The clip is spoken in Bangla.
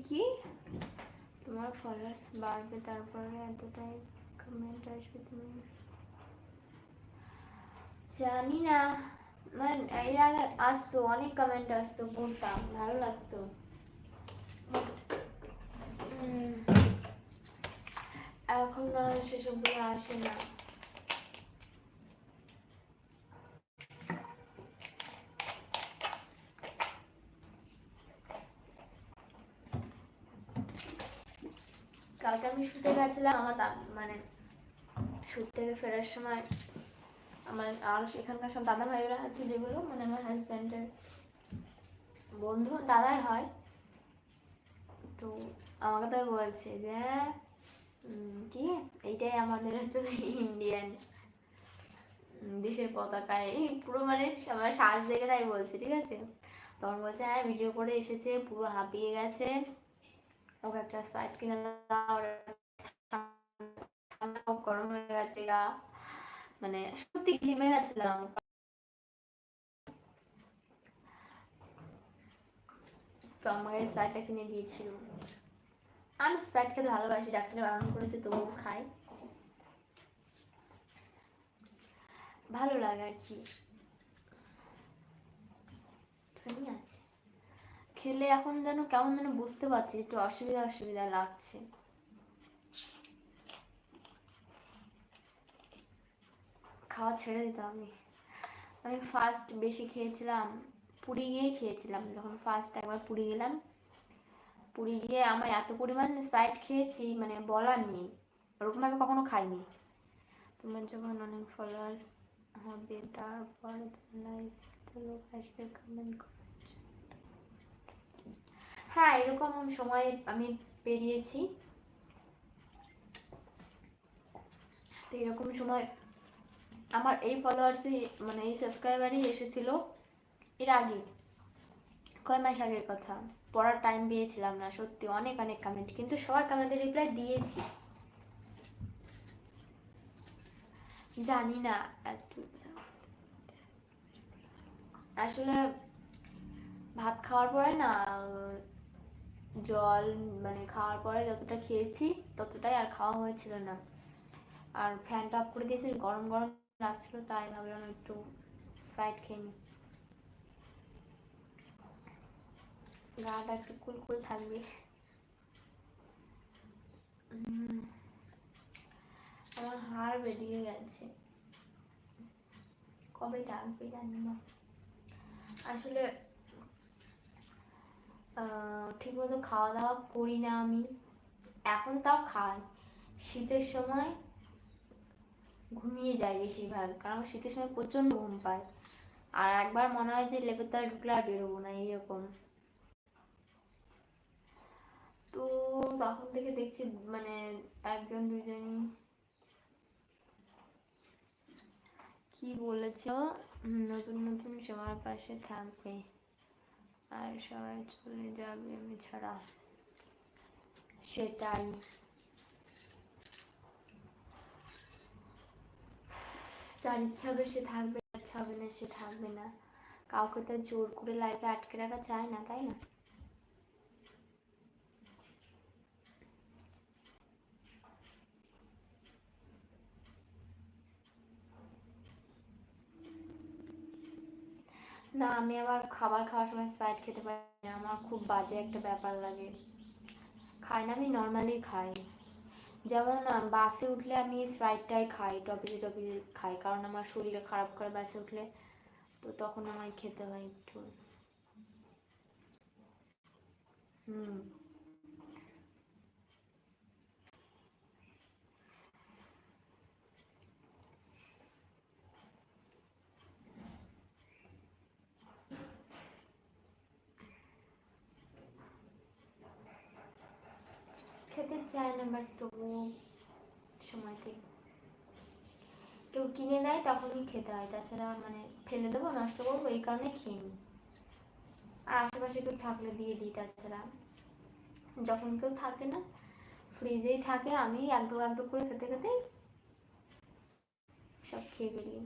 কি তোমার ফলোয়ার্স বাড়বে তারপরে এতটাই কমেন্ট আসবে? তুমি জানি না, মানে এর আগে আসতো, অনেক কমেন্ট আসতো, পড়তাম, ভালো লাগতো। এখন সেসবগুলো আসে না। কালকে আমি শুতে গেছিলাম, আমার মানে শুট থেকে ফেরার সময় আমার আর এখানকার সব দাদা ভাইরা আছে, যেগুলো মানে আমার হাজব্যান্ডের বন্ধু, দাদাই হয়, তো আমাকে তাই বলছে যে কি এইটাই আমাদের হচ্ছে ইন্ডিয়ান দেশের পতাকায় পুরো, মানে আমার শ্বাস দেখে তাই বলছে, ঠিক আছে। তখন বলছে হ্যাঁ ভিডিও করে এসেছে, পুরো হাঁপিয়ে গেছে, ওকে একটা স্প্রাইট কিনে দাও, গরম হয়ে গেছে গা, মানে সত্যি ঘেমে গেছিলাম। তো আমাকে স্প্রাইটটা কিনে দিয়েছিল। আমি স্প্রাইট খেতে ভালোবাসি, ডাক্তারে বারণ করেছে তবুও খাই, ভালো লাগে আর কি। ঠিক আছে, খেলে এখন যেন কেমন যেন বুঝতে পারছি, একটু অসুবিধা অসুবিধা লাগছে। খাওয়া ছেড়ে দিতাম আমি ফার্স্ট বেশি খেয়েছিলাম, পুরী গিয়ে খেয়েছিলাম, যখন ফার্স্ট একবার পুরী গেলাম, পুরী গিয়ে আমার এত পরিমাণ স্প্রাইট খেয়েছি মানে বলার নেই, ওরকমভাবে কখনো খাইনি। তোমার যখন অনেক ফলোয়ার্স হবে তারপরে লাইক লোক আসবে কমেন্ট করছে, হ্যাঁ এরকম সময় আমি পেরিয়েছি। তো এরকম সময় আমার এই ফলোয়ার্সই মানে এই সাবস্ক্রাইবারই এসেছিল এর আগে, কয় মাস আগের কথা, পড়ার টাইম পেয়েছিলাম না সত্যি, অনেক অনেক কমেন্ট, কিন্তু সবার কমেন্টের রিপ্লাই দিয়েছি। জানি না, আসলে ভাত খাওয়ার পরে না জল মানে খাওয়ার পরে যতটা খেয়েছি ততটাই আর খাওয়া হয়েছিল না, আর ফ্যানটা অফ করে দিয়েছি, গরম গরম লাগছিল, তাই ভাবলাম একটু স্প্রাইট খেয়ে নিই, গাটা একটু কুল থাকবে। আমার হাড় বেরিয়ে গেছে, কবে ডাকবে জানি না। আসলে ঠিক মতো খাওয়া দাওয়া করি না আমি, এখন তাও খাই, শীতের সময় ঘুমিয়ে যায় বেশিরভাগ, কারণ শীতের সময় প্রচণ্ড ঘুম পায়, আর একবার মনে হয় যে লেপের তলায় ঢুকলে আর বেরোবো না এইরকম। তো তখন থেকে দেখছি মানে একজন দুজনই কি বলেছে, নতুন নতুন সবার পাশে থাকবে আর সবাই চলে যাবে আমি ছাড়া, সেটাই। যার ইচ্ছা হবে সে থাকবে, ইচ্ছা হবে না সে থাকবে না, কাউকে তো জোর করে লাইফে আটকে রাখা চায় না, তাই না? না আমি আবার খাবার খাওয়ার সময় স্প্রাইট খেতে পারি না, আমার খুব বাজে একটা ব্যাপার লাগে, খাই না, আমি নর্মালি খাই, যেমন বাসে উঠলে আমি স্প্রাইটটাই খাই, টপিতে টপিতে খাই, কারণ আমার শরীরে খারাপ করে বাসে উঠলে, তো তখন আমায় খেতে হয় একটু। হুম, খেতে চায় না, বাট তবুও সময়তে কেউ কিনে দেয় তখনই খেতে হয়, তাছাড়া মানে ফেলে দেবো নষ্ট করবো এই কারণে খেয়ে নিই, আর আশেপাশে কেউ থাকলে দিয়ে দিই, তাছাড়া যখন কেউ থাকে না ফ্রিজেই থাকে, আমি এক ডু করে খেতে খেতেই সব খেয়ে ফেলি।